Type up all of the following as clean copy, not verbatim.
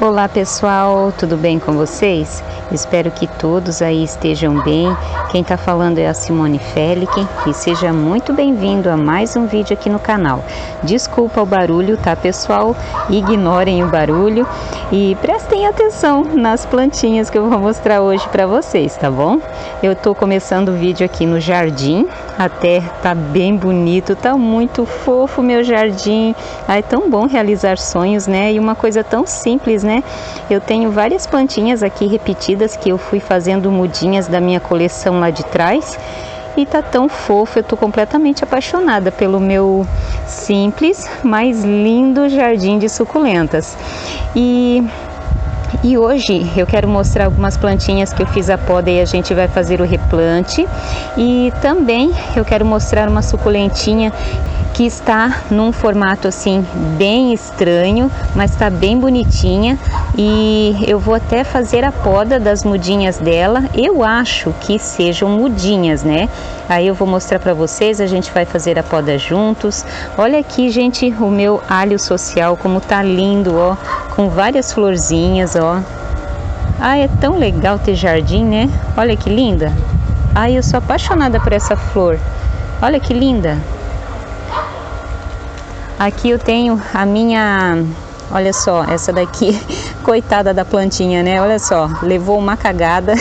Olá pessoal, tudo bem com vocês? Espero que todos aí estejam bem. Quem tá falando é a Simone Felique e seja muito bem-vindo a mais um vídeo aqui no canal. Desculpa o barulho, tá pessoal? Ignorem o barulho e prestem atenção nas plantinhas que eu vou mostrar hoje para vocês, tá bom? Eu tô começando o vídeo aqui no jardim, até tá bem bonito, tá muito fofo meu jardim. É tão bom realizar sonhos, né? E uma coisa tão simples, né? Eu tenho várias plantinhas aqui repetidas que eu fui fazendo mudinhas da minha coleção lá de trás. E tá tão fofo, eu tô completamente apaixonada pelo meu simples, mas lindo jardim de suculentas. E hoje eu quero mostrar algumas plantinhas que eu fiz a poda e a gente vai fazer o replante. E também eu quero mostrar uma suculentinha que está num formato assim bem estranho, mas está bem bonitinha e eu vou até fazer a poda das mudinhas dela. Eu acho que sejam mudinhas, né? Aí eu vou mostrar para vocês, a gente vai fazer a poda juntos. Olha aqui, gente, o meu alho social como tá lindo, ó, com várias florzinhas, ó. Ah, é tão legal ter jardim, né? Olha que linda. Ai, eu sou apaixonada por essa flor. Olha que linda. Aqui eu tenho a minha, olha só, essa daqui, coitada da plantinha, né? Olha só, levou uma cagada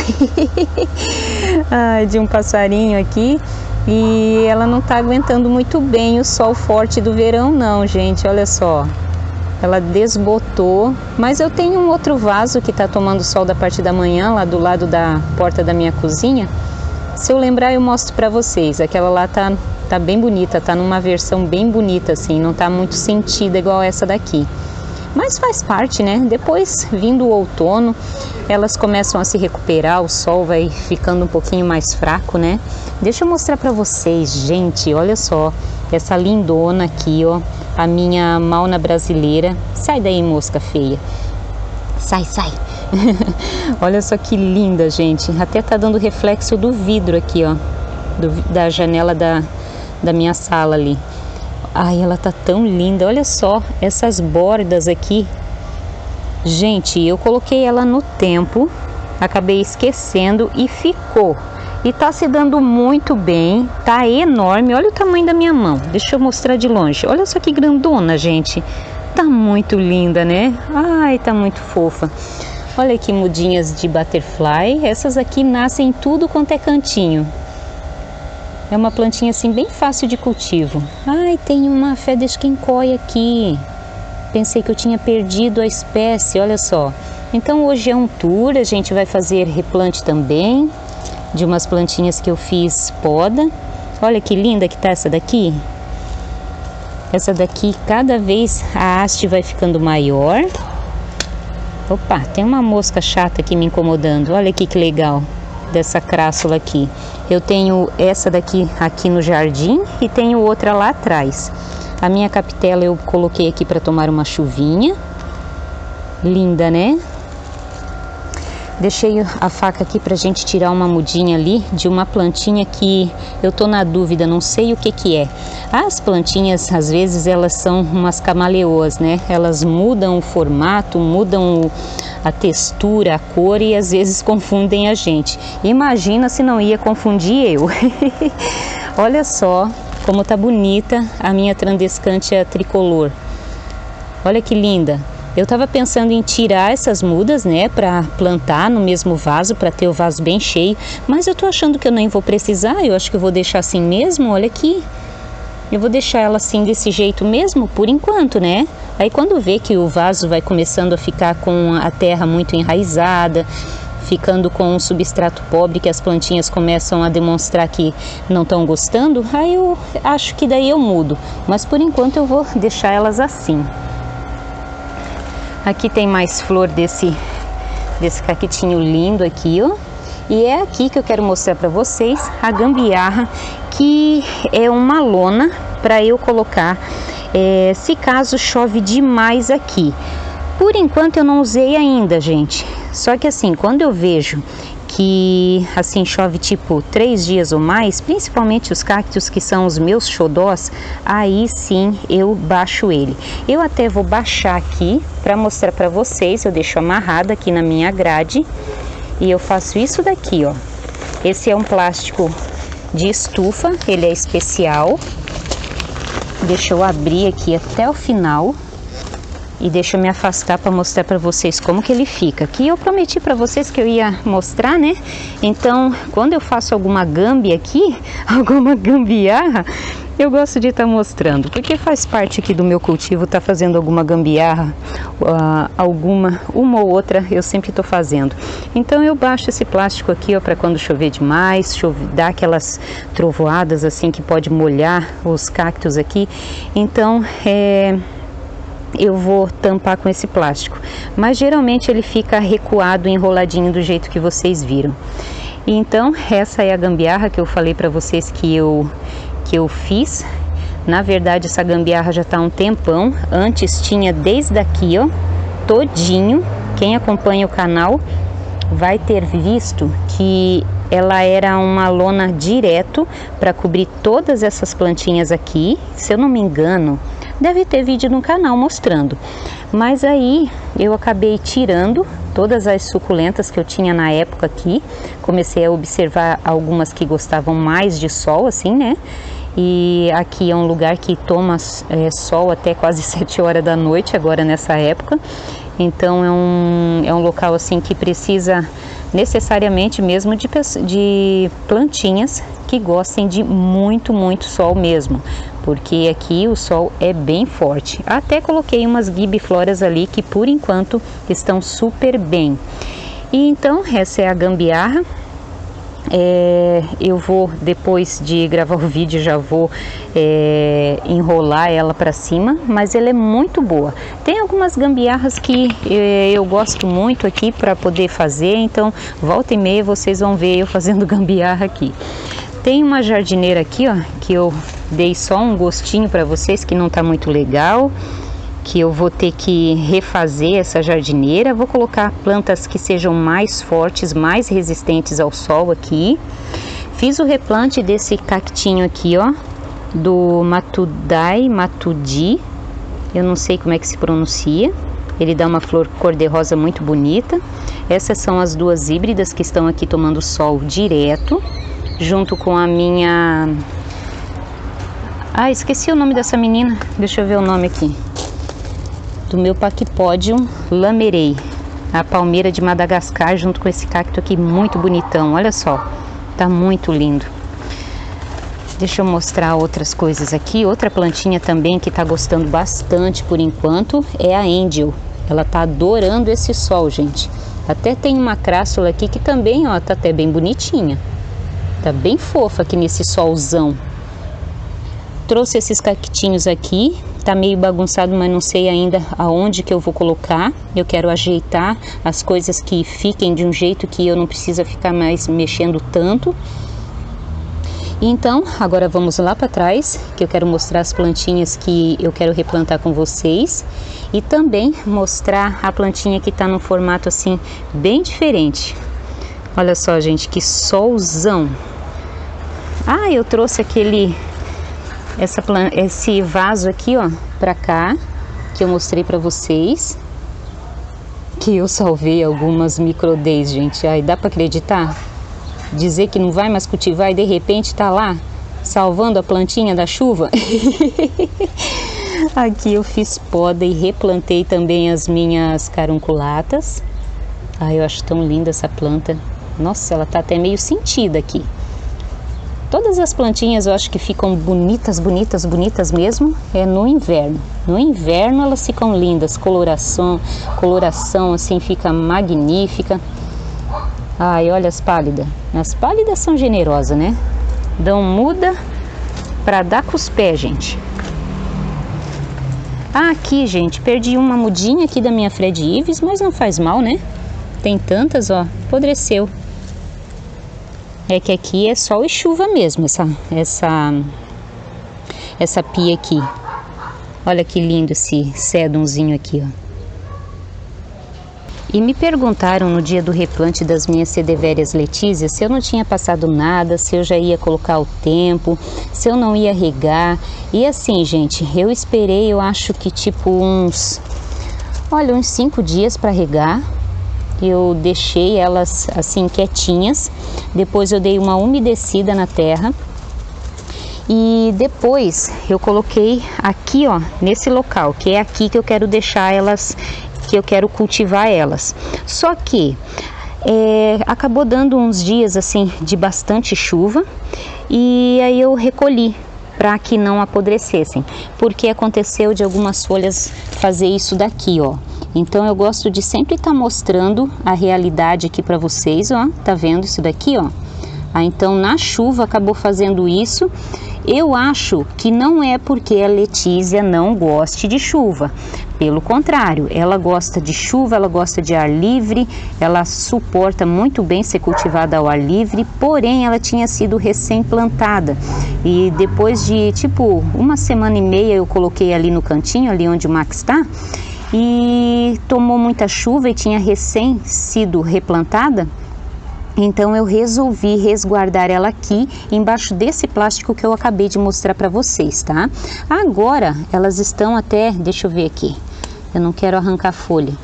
de um passarinho aqui e ela não tá aguentando muito bem o sol forte do verão não, gente, olha só. Ela desbotou, mas eu tenho um outro vaso que tá tomando sol da parte da manhã, lá do lado da porta da minha cozinha. Se eu lembrar eu mostro pra vocês, aquela lá tá bem bonita, tá numa versão bem bonita assim, não tá muito sentida igual essa daqui. Mas faz parte, né? Depois, vindo o outono, elas começam a se recuperar, o sol vai ficando um pouquinho mais fraco, né? Deixa eu mostrar pra vocês, gente, olha só, essa lindona aqui, ó, a minha mauna brasileira. Sai daí, mosca feia. Sai, sai. Olha só que linda, gente. Até tá dando reflexo do vidro aqui, ó, da janela da minha sala ali. Ai, ela tá tão linda. Olha só essas bordas aqui. Gente, eu coloquei ela no tempo, acabei esquecendo e ficou. E tá se dando muito bem, tá enorme. Olha o tamanho da minha mão. Deixa eu mostrar de longe. Olha só que grandona, gente. Tá muito linda, né? Ai, tá muito fofa. Olha aqui mudinhas de butterfly. Essas aqui nascem tudo quanto é cantinho. É uma plantinha assim bem fácil de cultivo. Ai, tem uma Fedes Kinkoi aqui. Pensei que eu tinha perdido a espécie, olha só. Então hoje é um tour, a gente vai fazer replante também de umas plantinhas que eu fiz poda. Olha que linda que tá essa daqui. Essa daqui, cada vez a haste vai ficando maior. Opa, tem uma mosca chata aqui me incomodando. Olha aqui que legal dessa crassula aqui. Eu tenho essa daqui aqui no jardim e tenho outra lá atrás. A minha capitela eu coloquei aqui para tomar uma chuvinha. Linda, né? Deixei a faca aqui pra gente tirar uma mudinha ali de uma plantinha que eu tô na dúvida, não sei o que que é. As plantinhas, às vezes, elas são umas camaleoas, né? Elas mudam o formato, mudam a textura, a cor e às vezes confundem a gente. Imagina se não ia confundir eu. Olha só como tá bonita a minha Trandescantia tricolor. Olha que linda. Eu tava pensando em tirar essas mudas, né, para plantar no mesmo vaso, para ter o vaso bem cheio, mas eu tô achando que eu nem vou precisar, eu acho que eu vou deixar assim mesmo, olha aqui. Eu vou deixar ela assim desse jeito mesmo, por enquanto, né? Aí quando vê que o vaso vai começando a ficar com a terra muito enraizada, ficando com um substrato pobre, que as plantinhas começam a demonstrar que não estão gostando, aí eu acho que daí eu mudo, mas por enquanto eu vou deixar elas assim. Aqui tem mais flor desse caquitinho lindo aqui, ó. E é aqui que eu quero mostrar para vocês a gambiarra, que é uma lona para eu colocar se caso chove demais aqui. Por enquanto eu não usei ainda, gente. Só que assim, quando eu vejo que assim chove tipo 3 dias ou mais, principalmente os cactos que são os meus xodós, aí sim eu baixo ele. Eu até vou baixar aqui para mostrar para vocês. Eu deixo amarrado aqui na minha grade e eu faço isso daqui, ó. Esse é um plástico de estufa, ele é especial. Deixa eu abrir aqui até o final e deixa eu me afastar para mostrar para vocês como que ele fica. Aqui eu prometi para vocês que eu ia mostrar, né? Então, quando eu faço alguma gambi aqui, alguma gambiarra, eu gosto de estar mostrando, porque faz parte aqui do meu cultivo, tá fazendo alguma gambiarra, uma ou outra eu sempre estou fazendo. Então eu baixo esse plástico aqui, ó, para quando chover demais, dar aquelas trovoadas assim que pode molhar os cactos aqui. Então eu vou tampar com esse plástico, mas geralmente ele fica recuado, enroladinho do jeito que vocês viram. Então essa é a gambiarra que eu falei para vocês que eu fiz. Na verdade essa gambiarra já tá há um tempão. Antes tinha desde aqui, ó, todinho. Quem acompanha o canal vai ter visto que ela era uma lona direto para cobrir todas essas plantinhas aqui. Se eu não me engano, deve ter vídeo no canal mostrando. Mas aí eu acabei tirando todas as suculentas que eu tinha na época aqui. Comecei a observar algumas que gostavam mais de sol, assim, né? E aqui é um lugar que toma sol até quase 7 horas da noite agora nessa época. Então é um local assim que precisa necessariamente mesmo de plantinhas que gostem de muito sol mesmo, porque aqui o sol é bem forte. Até coloquei umas gibifloras ali que por enquanto estão super bem. E então essa é a gambiarra. Eu vou, depois de gravar o vídeo, já vou enrolar ela para cima, mas ela é muito boa. Tem algumas gambiarras que eu gosto muito aqui para poder fazer, então volta e meia vocês vão ver eu fazendo gambiarra aqui. Tem uma jardineira aqui, ó, que eu dei só um gostinho para vocês, que não tá muito legal, que eu vou ter que refazer essa jardineira. Vou colocar plantas que sejam mais fortes, mais resistentes ao sol aqui. Fiz o replante desse cactinho aqui, ó, do Matudi, eu não sei como é que se pronuncia. Ele dá uma flor cor-de-rosa muito bonita. Essas são as duas híbridas que estão aqui tomando sol direto, junto com a minha... esqueci o nome dessa menina, deixa eu ver o nome aqui. Do meu Pachypodium lamerei, a palmeira de Madagascar, junto com esse cacto aqui muito bonitão. Olha só, tá muito lindo. Deixa eu mostrar outras coisas aqui. Outra plantinha também que tá gostando bastante por enquanto é a Angel. Ela tá adorando esse sol, gente. Até tem uma crássula aqui que também, ó, tá até bem bonitinha. Tá bem fofa aqui nesse solzão. Trouxe esses cactinhos aqui. Tá meio bagunçado, mas não sei ainda aonde que eu vou colocar. Eu quero ajeitar as coisas que fiquem de um jeito que eu não precisa ficar mais mexendo tanto. Então, agora vamos lá para trás, que eu quero mostrar as plantinhas que eu quero replantar com vocês. E também mostrar a plantinha que tá num formato assim, bem diferente. Olha só, gente, que solzão. Eu trouxe esse vaso aqui, ó, pra cá, que eu mostrei pra vocês, que eu salvei algumas microdês, gente. Dá pra acreditar? Dizer que não vai mais cultivar e de repente tá lá, salvando a plantinha da chuva. Aqui eu fiz poda e replantei também as minhas carunculatas. Eu acho tão linda essa planta. Nossa, ela tá até meio sentida aqui. Todas as plantinhas eu acho que ficam bonitas mesmo, no inverno. No inverno elas ficam lindas, coloração assim fica magnífica. Olha as pálidas. As pálidas são generosas, né? Dão muda pra dar com os pés, gente. Aqui, gente, perdi uma mudinha aqui da minha Fred Ives, mas não faz mal, né? Tem tantas, ó, apodreceu. É que aqui é sol e chuva mesmo, essa pia aqui. Olha que lindo esse sedumzinho aqui, ó. E me perguntaram no dia do replante das minhas Cedevérias Letícia se eu não tinha passado nada, se eu já ia colocar o tempo, se eu não ia regar. E assim, gente, eu esperei, eu acho que tipo uns 5 dias para regar. Eu deixei elas assim quietinhas, depois eu dei uma umedecida na terra. E depois eu coloquei aqui, ó, nesse local, que é aqui que eu quero deixar elas, que eu quero cultivar elas. Só que acabou dando uns dias assim de bastante chuva e aí eu recolhi para que não apodrecessem, porque aconteceu de algumas folhas fazer isso daqui, ó. Então eu gosto de sempre estar mostrando a realidade aqui para vocês, ó. Tá vendo isso daqui, ó? Então na chuva acabou fazendo isso. Eu acho que não é porque a Letícia não goste de chuva. Pelo contrário, ela gosta de chuva, ela gosta de ar livre, ela suporta muito bem ser cultivada ao ar livre, porém ela tinha sido recém-plantada. E depois de tipo 1 semana e meia eu coloquei ali no cantinho, ali onde o Max está, e tomou muita chuva e tinha recém sido replantada. Então eu resolvi resguardar ela aqui embaixo desse plástico que eu acabei de mostrar para vocês, tá? Agora elas estão até, deixa eu ver aqui, eu não quero arrancar folha.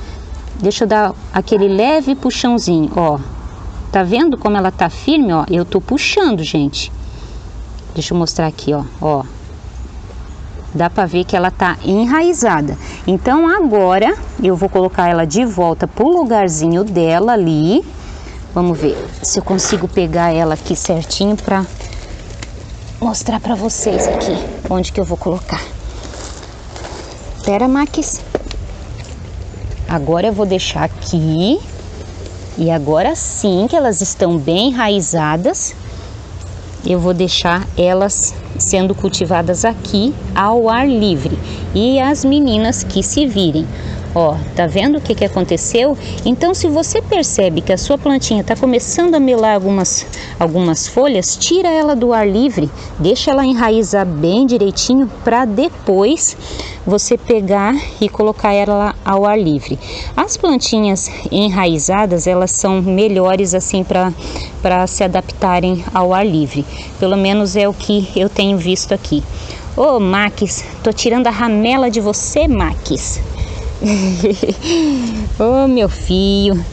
Deixa eu dar aquele leve puxãozinho, ó. Tá vendo como ela tá firme, ó? Eu tô puxando, gente. Deixa eu mostrar aqui, ó. Dá para ver que ela tá enraizada. Então agora eu vou colocar ela de volta pro lugarzinho dela ali. Vamos ver se eu consigo pegar ela aqui certinho para mostrar para vocês aqui onde que eu vou colocar. Pera, Max. Agora eu vou deixar aqui. E agora sim que elas estão bem enraizadas, eu vou deixar elas sendo cultivadas aqui ao ar livre. E as meninas que se virem. Ó, tá vendo o que aconteceu? Então, se você percebe que a sua plantinha tá começando a melar algumas folhas, tira ela do ar livre, deixa ela enraizar bem direitinho para depois você pegar e colocar ela ao ar livre. As plantinhas enraizadas, elas são melhores assim para se adaptarem ao ar livre. Pelo menos é o que eu tenho visto aqui. Ô, Max, tô tirando a ramela de você, Max. Oh, meu filho.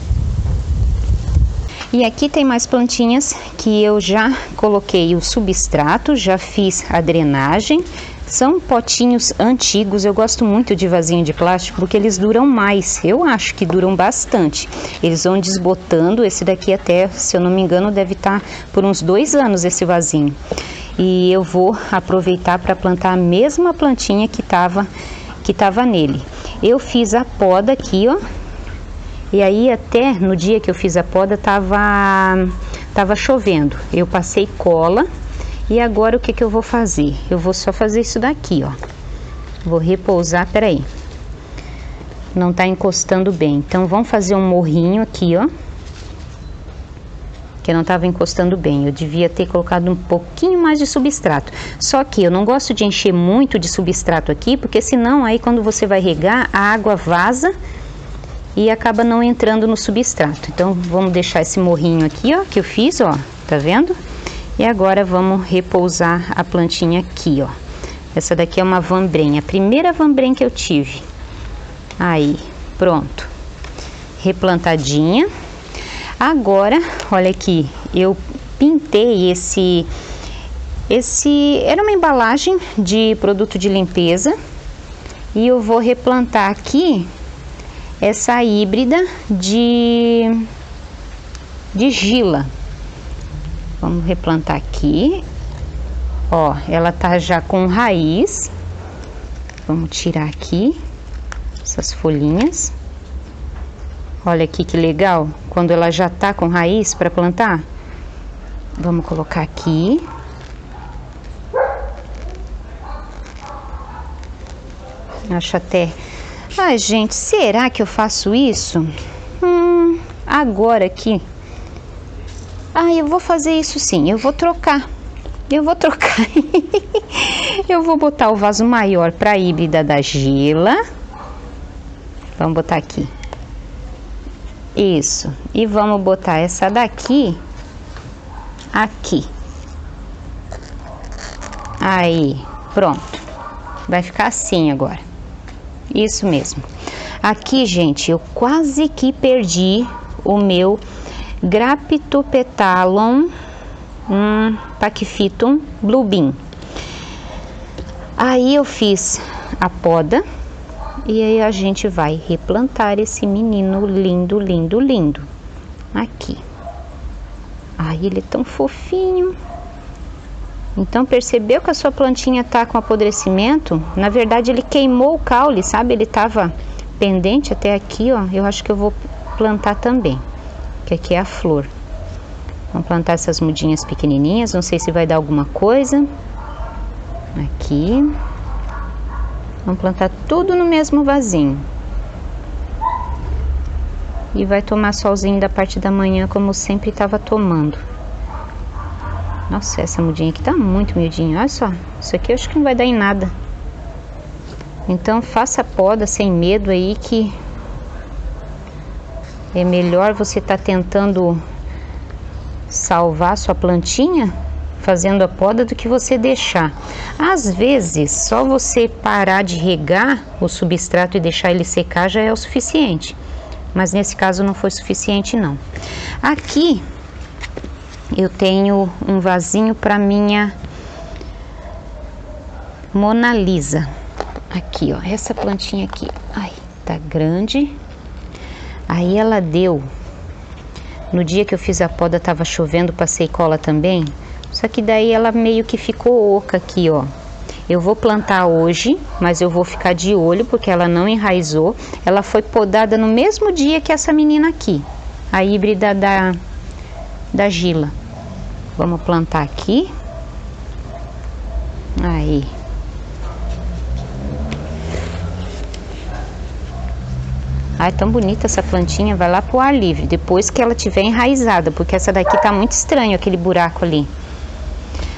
E aqui tem mais plantinhas que eu já coloquei o substrato, já fiz a drenagem. São potinhos antigos, eu gosto muito de vasinho de plástico porque eles duram mais, eu acho que duram bastante. Eles vão desbotando, esse daqui até, se eu não me engano, deve estar por uns 2 anos esse vasinho. E eu vou aproveitar para plantar a mesma plantinha que tava nele. Eu fiz a poda aqui, ó. E aí até no dia que eu fiz a poda tava chovendo. Eu passei cola. E agora o que eu vou fazer? Eu vou só fazer isso daqui, ó. Vou repousar, peraí. Não tá encostando bem. Então vamos fazer um morrinho aqui, ó. Que não tava encostando bem. Eu devia ter colocado um pouquinho mais de substrato. Só que eu não gosto de encher muito de substrato aqui, porque senão aí quando você vai regar, a água vaza e acaba não entrando no substrato. Então vamos deixar esse morrinho aqui, ó, que eu fiz, ó. Tá vendo? E agora vamos repousar a plantinha aqui, ó. Essa daqui é uma Van Brem, a primeira Van Brem que eu tive. Aí, pronto. Replantadinha. Agora, olha aqui, eu pintei esse era uma embalagem de produto de limpeza. E eu vou replantar aqui essa híbrida de Gila. Vamos replantar aqui. Ó, ela tá já com raiz. Vamos tirar aqui essas folhinhas. Olha aqui que legal, quando ela já tá com raiz para plantar. Vamos colocar aqui. Acho até... Ai, gente, será que eu faço isso? Agora aqui... eu vou fazer isso sim, eu vou trocar. Eu vou botar o vaso maior para a híbrida da Gila. Vamos botar aqui. Isso. E vamos botar essa daqui aqui. Aí, pronto. Vai ficar assim agora. Isso mesmo. Aqui, gente, eu quase que perdi o meu Graptopetalon Pachyphyton Bluebeam. Aí eu fiz a poda e aí a gente vai replantar esse menino lindo, lindo, lindo. Aqui. Ai, ele é tão fofinho. Então, percebeu que a sua plantinha tá com apodrecimento? Na verdade, ele queimou o caule, sabe? Ele tava pendente até aqui, ó. Eu acho que eu vou plantar também, que aqui é a flor. Vamos plantar essas mudinhas pequenininhas, não sei se vai dar alguma coisa. Aqui. Vamos plantar tudo no mesmo vasinho. E vai tomar solzinho da parte da manhã, como sempre estava tomando. Nossa, essa mudinha aqui tá muito miudinha. Olha só, isso aqui eu acho que não vai dar em nada. Então faça a poda sem medo aí, que é melhor você tá tentando salvar sua plantinha fazendo a poda do que você deixar. Às vezes, só você parar de regar o substrato e deixar ele secar já é o suficiente. Mas nesse caso não foi suficiente não. Aqui eu tenho um vasinho para minha Mona Lisa. Aqui, ó, essa plantinha aqui. Ai, tá grande. Aí ela deu. No dia que eu fiz a poda tava chovendo, passei cola também. Só que daí ela meio que ficou oca aqui, ó. Eu vou plantar hoje, mas eu vou ficar de olho porque ela não enraizou. Ela foi podada no mesmo dia que essa menina aqui, a híbrida da Gila. Vamos plantar aqui. Aí. Ai, tão bonita essa plantinha. Vai lá pro ar livre, depois que ela tiver enraizada, porque essa daqui tá muito estranho, aquele buraco ali.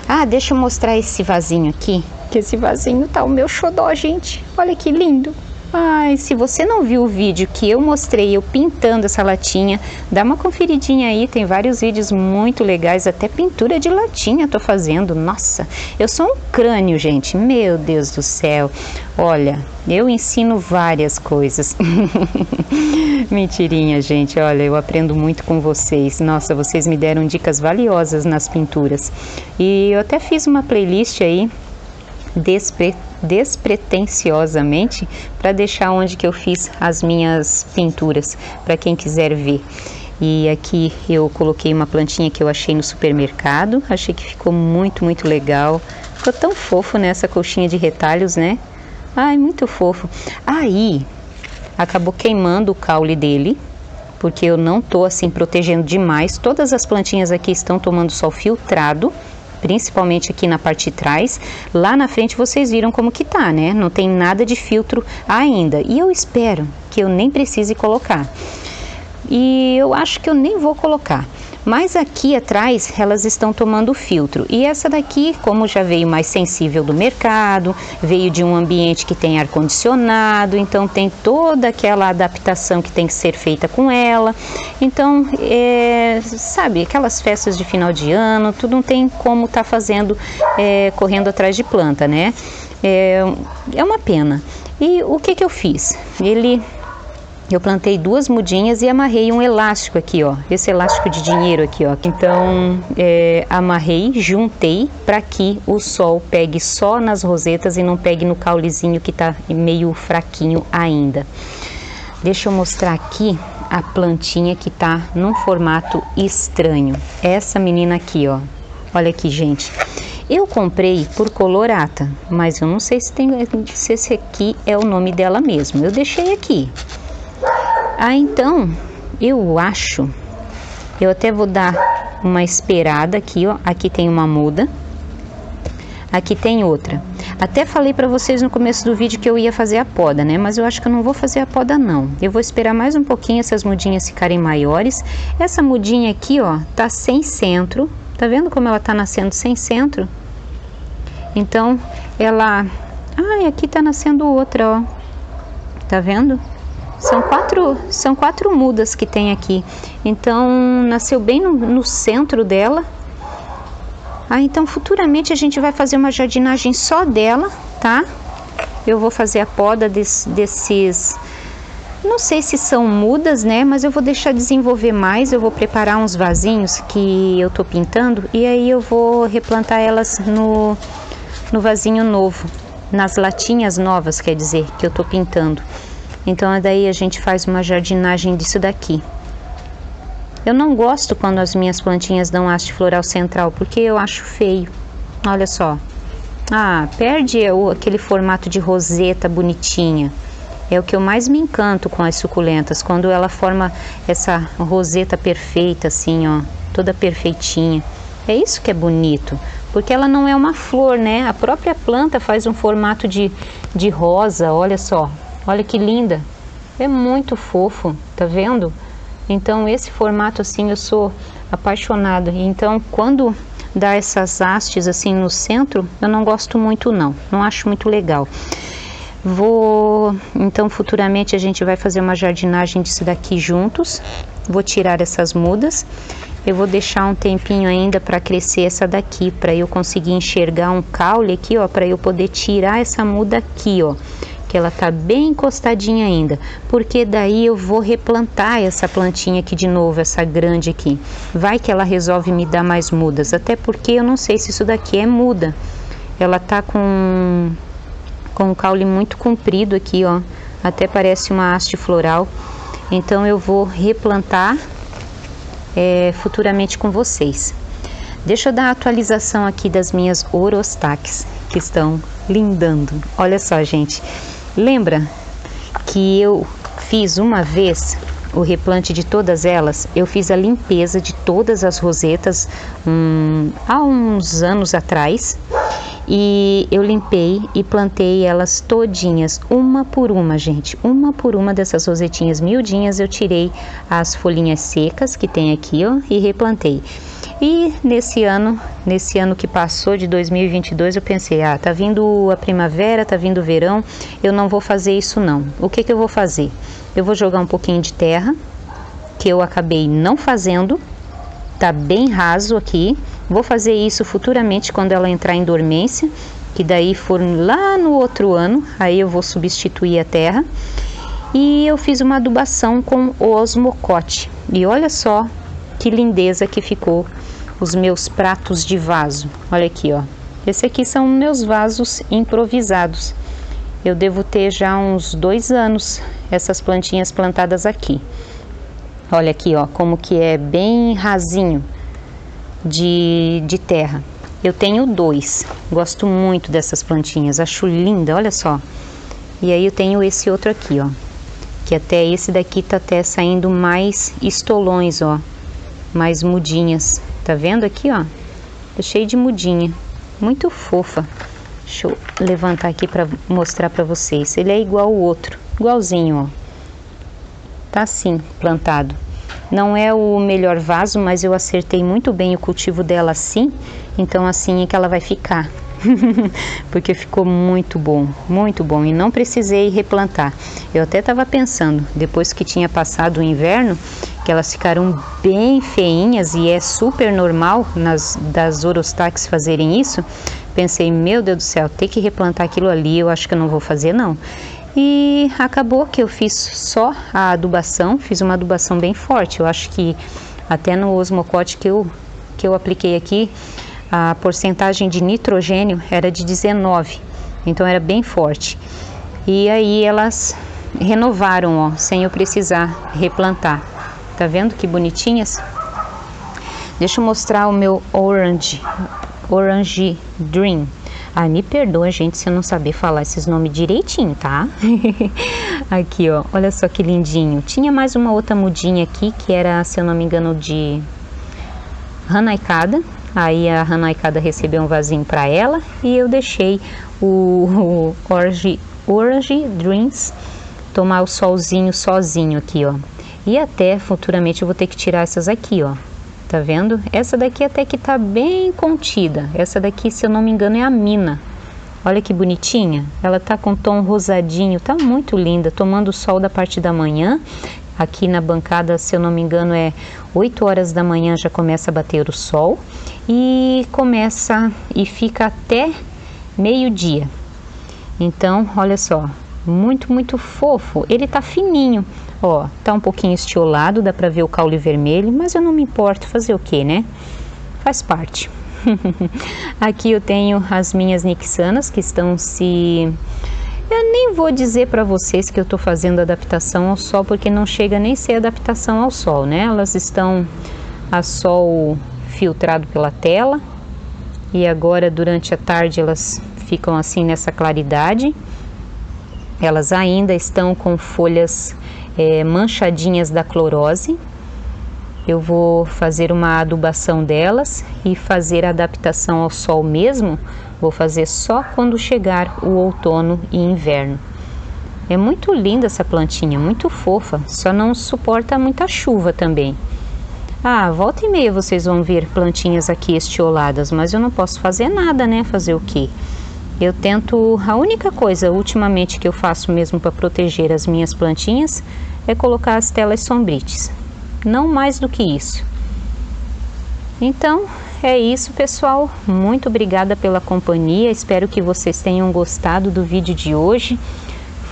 Ah, deixa eu mostrar esse vasinho aqui, que esse vasinho tá o meu xodó, gente. Olha que lindo. Ai, se você não viu o vídeo que eu mostrei eu pintando essa latinha, dá uma conferidinha aí, tem vários vídeos muito legais, até pintura de latinha tô fazendo. Nossa, eu sou um crânio, gente, meu Deus do céu. Olha, eu ensino várias coisas. Mentirinha, gente, olha, eu aprendo muito com vocês. Nossa, vocês me deram dicas valiosas nas pinturas. E eu até fiz uma playlist aí, despretensiosamente, para deixar onde que eu fiz as minhas pinturas, para quem quiser ver. E aqui eu coloquei uma plantinha que eu achei no supermercado, achei que ficou muito, muito legal. Ficou tão fofo nessa colchinha de retalhos, né? Ai, muito fofo. Aí, acabou queimando o caule dele, porque eu não tô assim protegendo demais. Todas as plantinhas aqui estão tomando sol filtrado, principalmente aqui na parte de trás. Lá na frente vocês viram como que tá, né? Não tem nada de filtro ainda. E eu espero que eu nem precise colocar. E eu acho que eu nem vou colocar. Mas aqui atrás elas estão tomando filtro. E essa daqui, como já veio mais sensível do mercado, veio de um ambiente que tem ar-condicionado, então tem toda aquela adaptação que tem que ser feita com ela. Então, sabe, aquelas festas de final de ano, tudo não tem como tá fazendo, correndo atrás de planta, né? É uma pena. E o que que eu fiz? Eu plantei duas mudinhas e amarrei um elástico aqui, ó. Esse elástico de dinheiro aqui, ó. Então, amarrei, juntei para que o sol pegue só nas rosetas e não pegue no caulezinho que tá meio fraquinho ainda. Deixa eu mostrar aqui a plantinha que tá num formato estranho. Essa menina aqui, ó. Olha aqui, gente. Eu comprei por colorata, mas eu não sei se esse aqui é o nome dela mesmo. Eu deixei aqui. Ah, então, eu acho, eu até vou dar uma esperada aqui, ó. Aqui tem uma muda, aqui tem outra. Até falei pra vocês no começo do vídeo que eu ia fazer a poda, né? Mas eu acho que eu não vou fazer a poda, não. Eu vou esperar mais um pouquinho essas mudinhas ficarem maiores. Essa mudinha aqui, ó, tá sem centro. Tá vendo como ela tá nascendo sem centro? Então, ela... Ai, aqui tá nascendo outra, ó. Tá vendo? São quatro mudas que tem aqui. Então, nasceu bem no centro dela. Então futuramente a gente vai fazer uma jardinagem só dela, tá? Eu vou fazer a poda desses... Não sei se são mudas, né? Mas eu vou deixar desenvolver mais. Eu vou preparar uns vasinhos que eu tô pintando. E aí eu vou replantar elas no vasinho novo. Nas latinhas novas, quer dizer, que eu tô pintando. Então daí a gente faz uma jardinagem disso daqui. Eu não gosto quando as minhas plantinhas dão haste floral central, porque eu acho feio. Olha só. Perde aquele formato de roseta bonitinha. É o que eu mais me encanto com as suculentas, quando ela forma essa roseta perfeita, assim, ó, toda perfeitinha. É isso que é bonito, porque ela não é uma flor, né? A própria planta faz um formato de rosa, olha só. Olha que linda. É muito fofo, tá vendo? Então, esse formato, assim, eu sou apaixonada. Então, quando dá essas hastes, assim, no centro, eu não gosto muito, não. Não acho muito legal. Então futuramente a gente vai fazer uma jardinagem disso daqui juntos. Vou tirar essas mudas. Eu vou deixar um tempinho ainda para crescer essa daqui, para eu conseguir enxergar um caule aqui, ó, para eu poder tirar essa muda aqui, ó, que ela tá bem encostadinha ainda, porque daí eu vou replantar essa plantinha aqui de novo, essa grande aqui. Vai que ela resolve me dar mais mudas, até porque eu não sei se isso daqui é muda. Ela tá com um caule muito comprido aqui, ó, até parece uma haste floral. Então eu vou replantar futuramente com vocês. Deixa eu dar a atualização aqui das minhas Orostaques, que estão lindando. Olha só, gente, lembra que eu fiz uma vez o replante de todas elas? Eu fiz a limpeza de todas as rosetas há uns anos atrás. E eu limpei e plantei elas todinhas, uma por uma, gente. Uma por uma dessas rosetinhas miudinhas eu tirei as folhinhas secas que tem aqui, ó, e replantei. E nesse ano que passou, de 2022, eu pensei, tá vindo a primavera, tá vindo o verão, eu não vou fazer isso não. O que eu vou fazer? Eu vou jogar um pouquinho de terra, que eu acabei não fazendo, tá bem raso aqui. Vou fazer isso futuramente quando ela entrar em dormência, que daí for lá no outro ano, aí eu vou substituir a terra. E eu fiz uma adubação com o osmocote. E olha só que lindeza que ficou os meus pratos de vaso. Olha aqui, ó. Esse aqui são meus vasos improvisados. Eu devo ter já uns 2 anos essas plantinhas plantadas aqui. Olha aqui, ó, como que é bem rasinho de terra. Eu tenho 2, gosto muito dessas plantinhas, acho linda, olha só. E aí eu tenho esse outro aqui, ó, que até esse daqui tá até saindo mais estolões, ó, mais mudinhas. Tá vendo aqui, ó? Tá cheio de mudinha, muito fofa. Deixa eu levantar aqui para mostrar para vocês. Ele é igual o outro, igualzinho, ó. Tá assim, plantado. Não é o melhor vaso, mas eu acertei muito bem o cultivo dela assim. Então assim é que ela vai ficar. Porque ficou muito bom, e não precisei replantar. Eu até estava pensando, depois que tinha passado o inverno, que elas ficaram bem feinhas, e é super normal das Orostaques fazerem isso. Pensei, meu Deus do céu, ter que replantar aquilo ali, eu acho que eu não vou fazer não. E acabou que eu fiz só a adubação, fiz uma adubação bem forte. Eu acho que até no osmocote que eu apliquei aqui, a porcentagem de nitrogênio era de 19, então era bem forte. E aí elas renovaram, ó, sem eu precisar replantar. Tá vendo que bonitinhas? Deixa eu mostrar o meu Orange Dream. Me perdoa, gente, se eu não saber falar esses nomes direitinho, tá? Aqui, ó, olha só que lindinho. Tinha mais uma outra mudinha aqui, que era, se eu não me engano, de Hanaikada. Aí a Hanaikada recebeu um vasinho para ela e eu deixei o Orange Dreams tomar o solzinho sozinho aqui, ó. E até futuramente eu vou ter que tirar essas aqui, ó. Tá vendo? Essa daqui até que tá bem contida. Essa daqui, se eu não me engano, é a Mina. Olha que bonitinha. Ela tá com tom rosadinho, tá muito linda, tomando sol da parte da manhã. Aqui na bancada, se eu não me engano, é 8 horas da manhã já começa a bater o sol e começa e fica até meio-dia. Então, olha só, muito fofo. Ele tá fininho, ó, tá um pouquinho estiolado, dá pra ver o caule vermelho, mas eu não me importo, fazer o que, né? Faz parte. Aqui eu tenho as minhas nixanas que estão se... Eu nem vou dizer para vocês que eu tô fazendo adaptação ao sol, porque não chega nem a ser adaptação ao sol, né? Elas estão a sol filtrado pela tela e agora durante a tarde elas ficam assim nessa claridade. Elas ainda estão com folhas manchadinhas da clorose. Eu vou fazer uma adubação delas e fazer a adaptação ao sol mesmo. Vou fazer só quando chegar o outono e inverno. É muito linda essa plantinha, muito fofa, só não suporta muita chuva também. Ah, volta e meia vocês vão ver plantinhas aqui estioladas, mas eu não posso fazer nada, né? Fazer o quê? Eu tento, a única coisa ultimamente que eu faço mesmo para proteger as minhas plantinhas é colocar as telas sombrites. Não mais do que isso. Então, é isso, pessoal. Muito obrigada pela companhia. Espero que vocês tenham gostado do vídeo de hoje.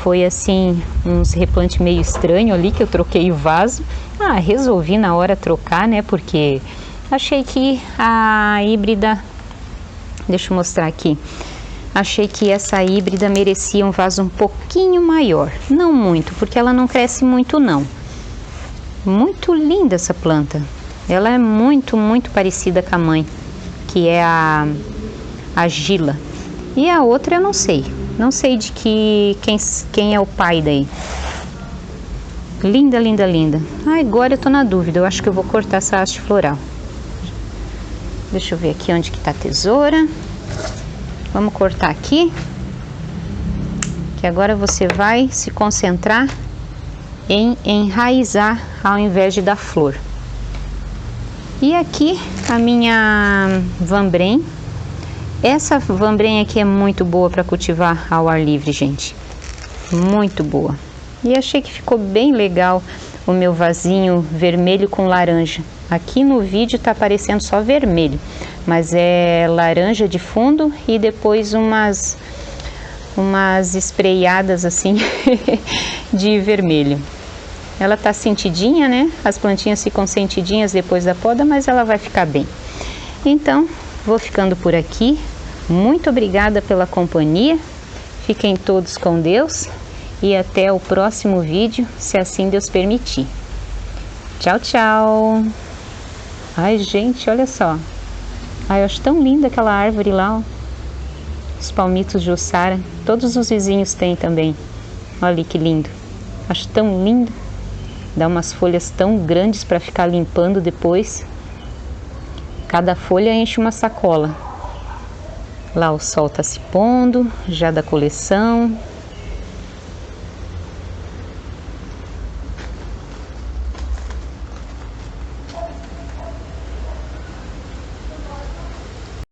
Foi assim, uns replante meio estranho ali que eu troquei o vaso. Ah, resolvi na hora trocar, né? Porque achei que a híbrida... Deixa eu mostrar aqui. Achei que essa híbrida merecia um vaso um pouquinho maior. Não muito, porque ela não cresce muito, não. Muito linda essa planta. Ela é muito parecida com a mãe, que é a Gila. E a outra eu não sei. Não sei de quem é o pai daí. Linda. Ah, agora eu tô na dúvida. Eu acho que eu vou cortar essa haste floral. Deixa eu ver aqui onde que tá a tesoura. Vamos cortar aqui. Que agora você vai se concentrar em enraizar ao invés de dar flor. E aqui a minha Van Brem. Essa Van Brem aqui é muito boa para cultivar ao ar livre, gente. Muito boa. E achei que ficou bem legal o meu vasinho vermelho com laranja. Aqui no vídeo tá aparecendo só vermelho, mas é laranja de fundo e depois umas espreiadas assim de vermelho. Ela tá sentidinha, né? As plantinhas ficam sentidinhas depois da poda, mas ela vai ficar bem. Então, vou ficando por aqui. Muito obrigada pela companhia. Fiquem todos com Deus e até o próximo vídeo, se assim Deus permitir. Tchau, tchau. Ai, gente, olha só. Ai, eu acho tão linda aquela árvore lá, ó. Os palmitos de Jussara. Todos os vizinhos têm também. Olha que lindo. Acho tão lindo. Dá umas folhas tão grandes para ficar limpando depois. Cada folha enche uma sacola. Lá o sol tá se pondo, já da coleção.